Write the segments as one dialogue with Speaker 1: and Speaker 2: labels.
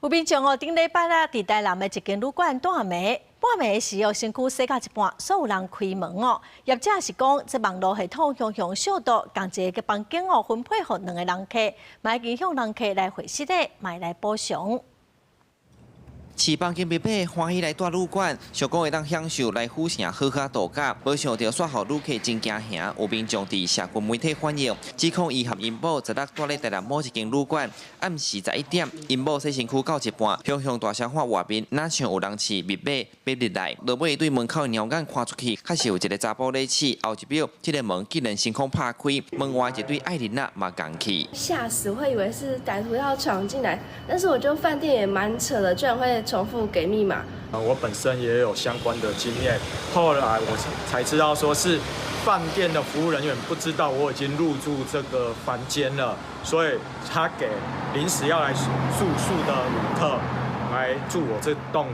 Speaker 1: 有民眾頂禮拜啦，佇台南的一間旅館住暝，半暝時身軀洗到一半，所有人開門業者是講，這網絡系統向小度，共一個房間分配予2個人客，嘛已經向人客來回息的，買來補償。
Speaker 2: 飼房間密碼歡喜來住旅館，想講會當享受來府城好好度假，沒想到煞予旅客真驚嚇。有民眾佇社群媒體反映，指控伊和因某昨日住咧台南某一間旅館，暗時11點，因某洗身軀到一半，向大聲喊外面，哪像有人飼密碼要入來，落尾對門口鳥眼看出去，確實有一個查甫咧飼，後一秒，這個門竟然成功拍開，門外一對愛人仔嘛講起，
Speaker 3: 嚇死！我以為是歹徒要闖進來，但是我覺得飯店也蠻扯的，居然會重複給密碼。
Speaker 4: 我本身也有相關的經驗，後來我才知道說是飯店的服務人員不知道我已經入住這個房間了，所以他給臨時要來住宿的旅客來住我這棟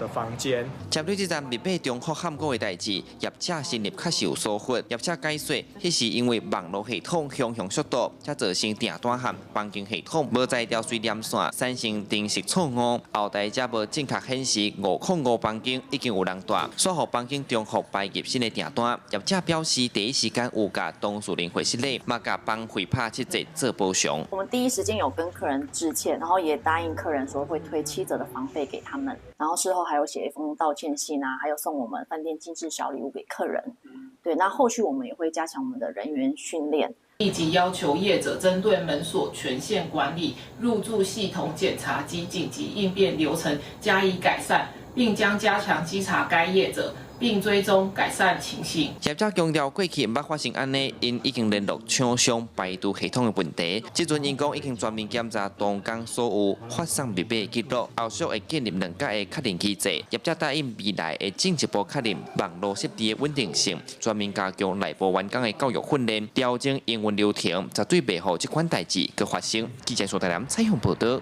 Speaker 4: 的房間。
Speaker 2: 針對這站密碼中覆喊過的代誌，業者心裡確實有疏忽。業者解釋，迄是因為網絡系統向速度，才造成訂單和房間系統無在調水連線，產生臨時錯誤。後台才無正確顯示505房間已經有人住，說予房間中覆排入新的訂單。業者表示，第一時間有甲當事人回息禮，嘛甲幫會拍7折做補償。
Speaker 5: 我們第一時間有跟客人致歉，然後也答應客人說會退7折的房費給他們，然後事後還有寫一封道歉信啊，還有送我們飯店精緻小禮物給客人。對，那後續我們也會加強我們的人員訓練，
Speaker 6: 立即要求業者針對門鎖權限管理、入住系統檢查及緊急應變流程加以改善，並將加強稽查該業者，並追蹤改善情形。業者強調，過去毋捌發生安尼，因已經聯絡廠商排除系統的問題。即陣因講已經全面檢查當天所有發送密碼記錄，後續會建立2家的確認機制。業者答應未來會進一步確認網絡設備的穩定性，全面加強內部員工的教育訓練，調整營運流程，絕對袂讓這款代誌擱發生。記者蘇台南採訪報道。